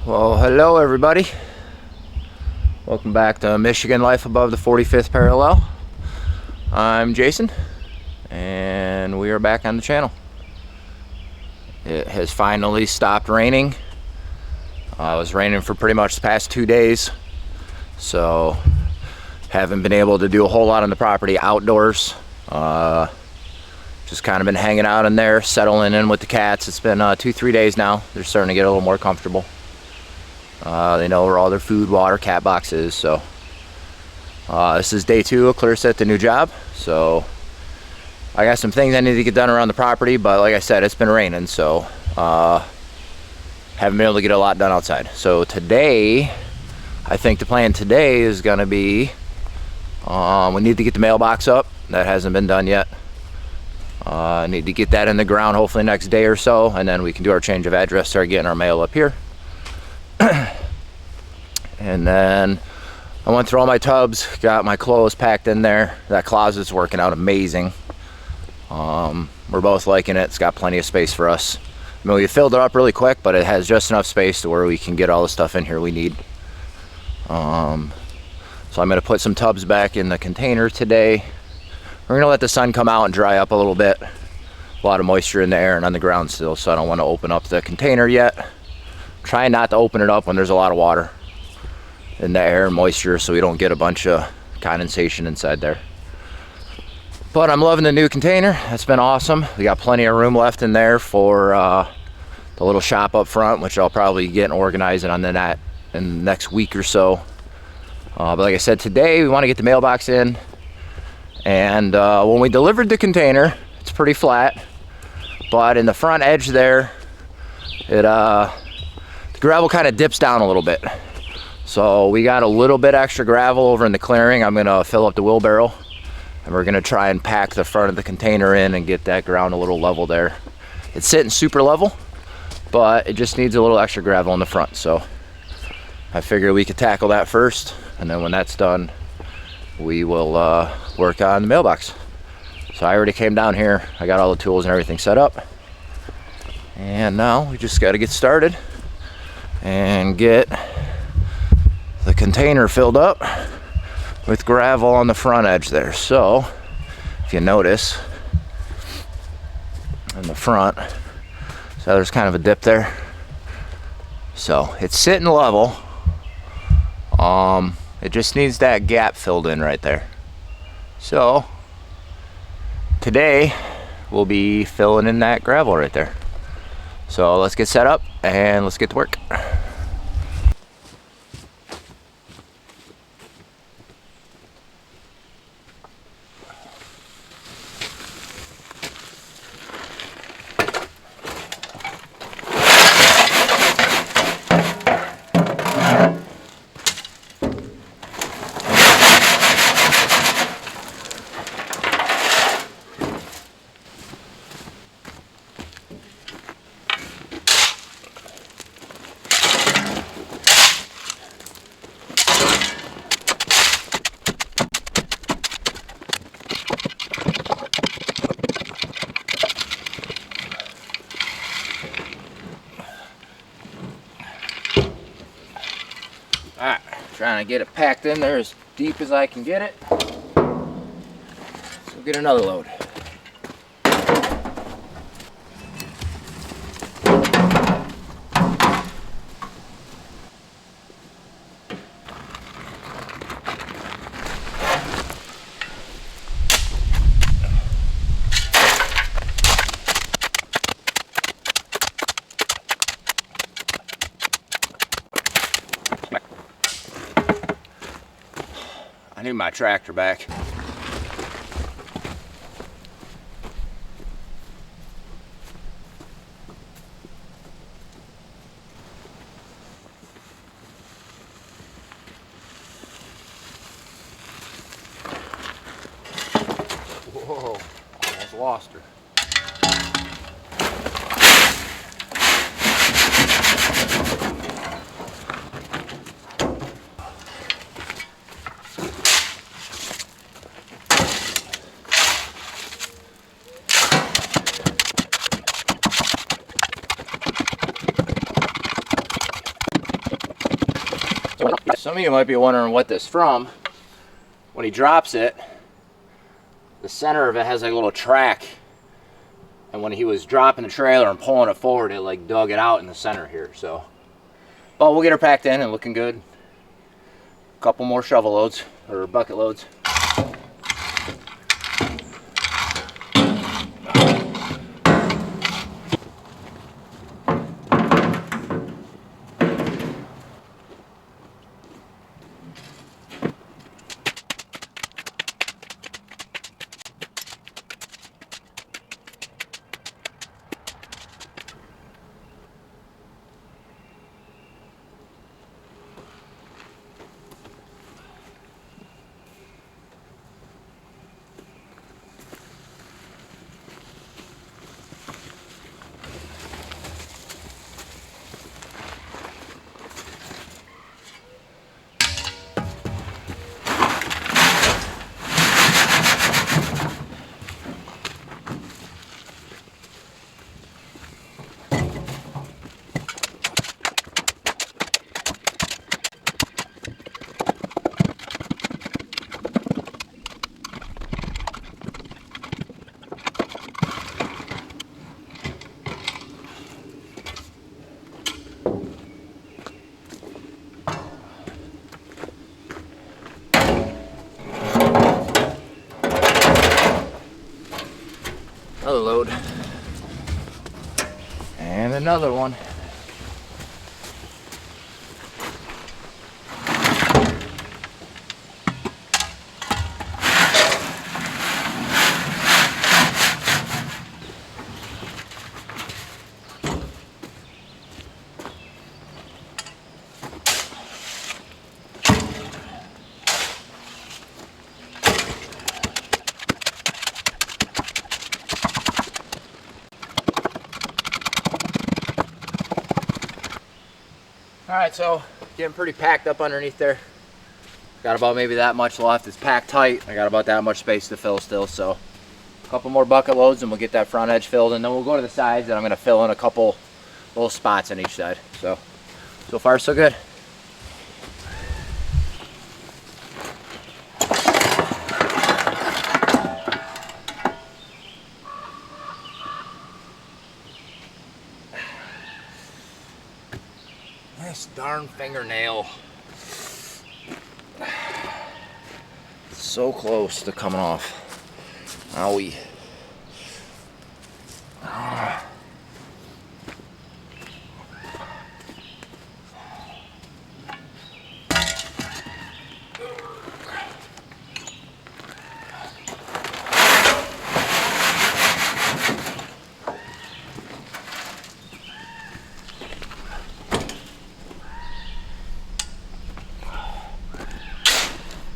Well, hello everybody. Welcome back to Michigan Life Above the 45th Parallel. I'm Jason, and we are back on the channel. It has finally stopped raining. It was raining for pretty much the past 2 days, so haven't been able to do a whole lot on the property outdoors. Just kind of been hanging out in there, settling in with the cats. It's been 2-3 days now. They're starting to get a little more comfortable. They know where all their food, water, cat box is. So this is day 2 of Clarissa at the new job. So I got some things I need to get done around the property, but like I said, it's been raining, so haven't been able to get a lot done outside. So today, I think the plan today is gonna be we need to get the mailbox up. That hasn't been done yet. I need to get that in the ground hopefully next day or so, and then we can do our change of address, start getting our mail up here. And then I went through all my tubs, got my clothes packed in there. That closet's working out amazing. We're both liking it. It's got plenty of space for us. I mean, we filled it up really quick, but it has just enough space to where we can get all the stuff in here we need. So I'm gonna put some tubs back in the container today. We're gonna let the sun come out and dry up a little bit. A lot of moisture in the air and on the ground still, so I don't want to open up the container yet. Trying not to open it up when there's a lot of water in the air and moisture, so we don't get a bunch of condensation inside there. But I'm loving the new container. That's been awesome. We got plenty of room left in there for the little shop up front, which I'll probably get and organize it on that in the next week or so. But like I said, today we want to get the mailbox in. And when we delivered the container, it's pretty flat, but in the front edge there, the gravel kind of dips down a little bit. So we got a little bit extra gravel over in the clearing. I'm gonna fill up the wheelbarrow, and we're gonna try and pack the front of the container in and get that ground a little level there. It's sitting super level, but it just needs a little extra gravel in the front. So I figure we could tackle that first, and then when that's done, we will work on the mailbox. So I already came down here. I got all the tools and everything set up, and now we just got to get started and get the container filled up with gravel on the front edge there. So if you notice in the front, so there's kind of a dip there, so it's sitting level. It just needs that gap filled in right there. So today we'll be filling in that gravel right there. So let's get set up and let's get to work. Alright, trying to get it packed in there as deep as I can get it. So get another load. I need my tractor back. Whoa, almost lost her. some of you might be wondering what this is from. When he drops it, the center of it has like a little track. And when he was dropping the trailer and pulling it forward, it like dug it out in the center here. So, but we'll get her packed in and looking good. A couple more shovel loads or bucket loads. Another load. And another one. Alright, so getting pretty packed up underneath there. Got about maybe that much left. It's packed tight. I got about that much space to fill still, so a couple more bucket loads and we'll get that front edge filled, and then we'll go to the sides and I'm going to fill in a couple little spots on each side. So far so good. This darn fingernail. So close to coming off. Owie.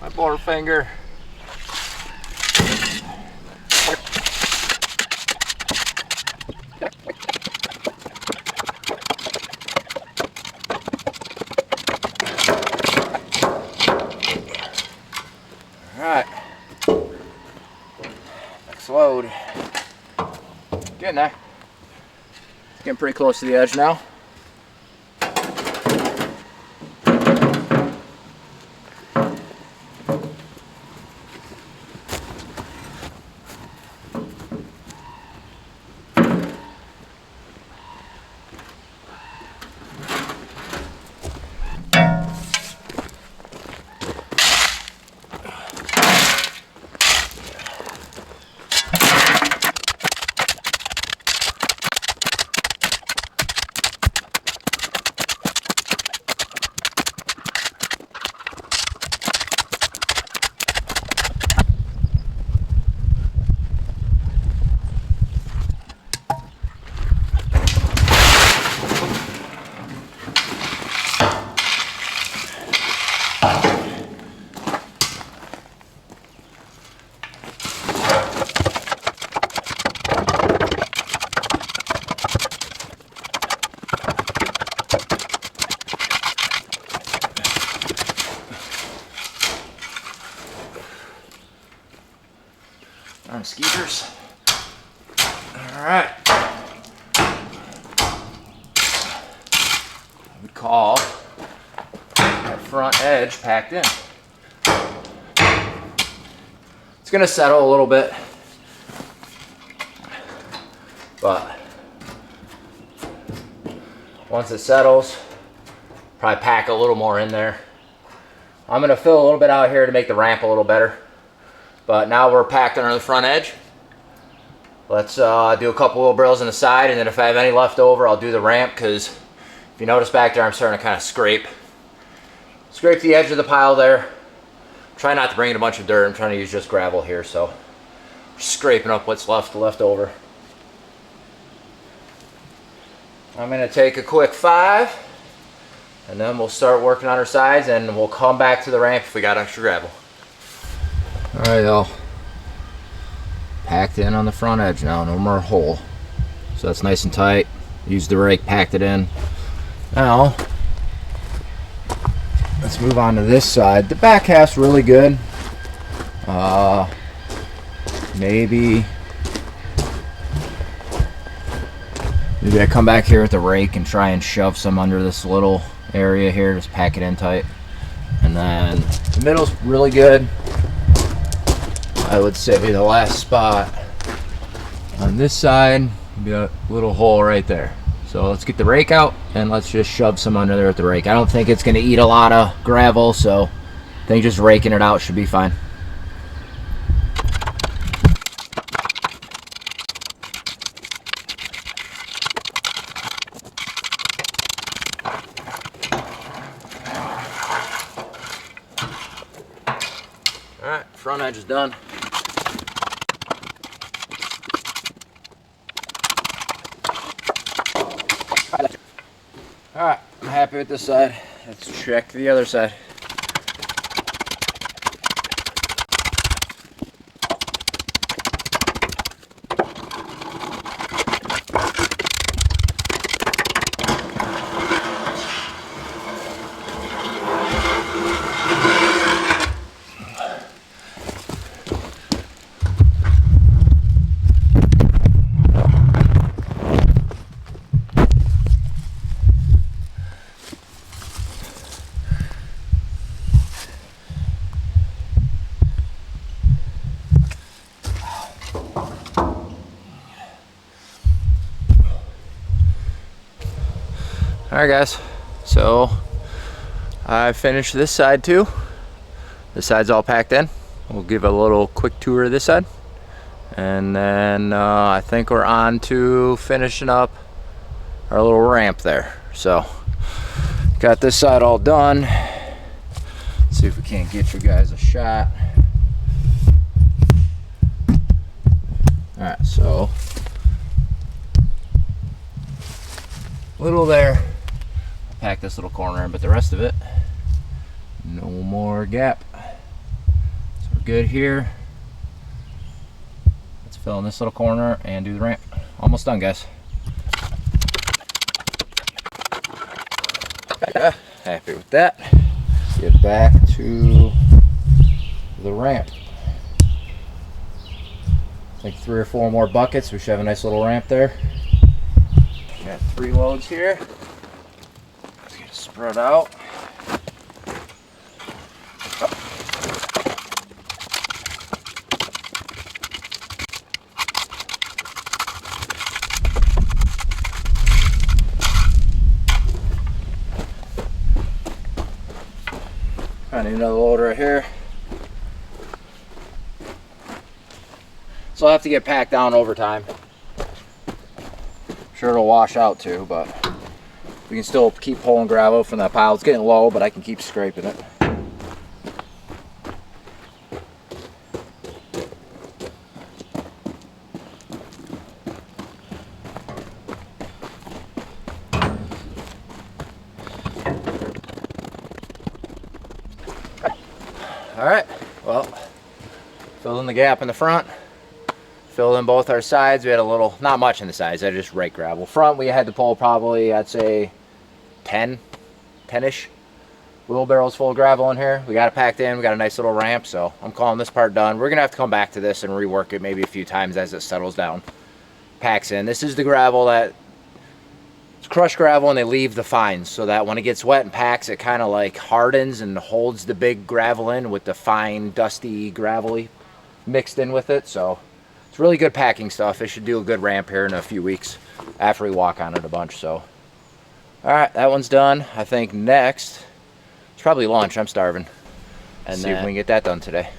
My poor finger. Alright. Next load. Getting there. Getting pretty close to the edge now. Darn skeeters. Alright. I would call that front edge packed in. It's gonna settle a little bit, but once it settles, probably pack a little more in there. I'm gonna fill a little bit out here to make the ramp a little better. But now we're packed under the front edge. Let's do a couple wheelbarrows on the side, and then if I have any left over, I'll do the ramp, because if you notice back there, I'm starting to kind of scrape the edge of the pile there. Try not to bring in a bunch of dirt. I'm trying to use just gravel here, so just scraping up what's left over. I'm gonna take a quick 5, and then we'll start working on our sides, and we'll come back to the ramp if we got extra gravel. All right, y'all. Packed in on the front edge now, no more hole. So that's nice and tight. Used the rake, packed it in. Now, let's move on to this side. The back half's really good. Maybe I come back here with the rake and try and shove some under this little area here. Just pack it in tight. And then the middle's really good. I would say the last spot on this side would be a little hole right there. So let's get the rake out and let's just shove some under there with the rake. I don't think it's going to eat a lot of gravel, so I think just raking it out should be fine. All right, front edge is done. All right, I'm happy with this side. Let's check the other side. Alright guys, so I finished this side too. This side's all packed in. We'll give a little quick tour of this side. And then I think we're on to finishing up our little ramp there. So, got this side all done. Let's see if we can't get you guys a shot. Alright, so little there. Pack this little corner in, but the rest of it, no more gap. So we're good here. Let's fill in this little corner and do the ramp. Almost done, guys. Happy with that. Get back to the ramp. I think 3 or 4 more buckets. We should have a nice little ramp there. Got 3 loads here. Let's get it spread out. I need another load right here. So I'll have to get packed down over time. Sure it'll wash out too, but we can still keep pulling gravel from that pile. It's getting low, but I can keep scraping it. All right, well, filled in the gap in the front. Filled in both our sides. We had a little, not much in the sides, I just raked gravel. Front, we had to pull probably, I'd say 10-ish wheelbarrows full of gravel in here. We got it packed in, we got a nice little ramp, so I'm calling this part done. We're gonna have to come back to this and rework it maybe a few times as it settles down. Packs in. This is the gravel that It's crushed gravel, and they leave the fines so that when it gets wet and packs, it kind of like hardens and holds the big gravel in with the fine, dusty, gravelly mixed in with it. So it's really good packing stuff. It should do a good ramp here in a few weeks after we walk on it a bunch. So, all right, that one's done. I think next, it's probably lunch. I'm starving. And see if we can get that done today.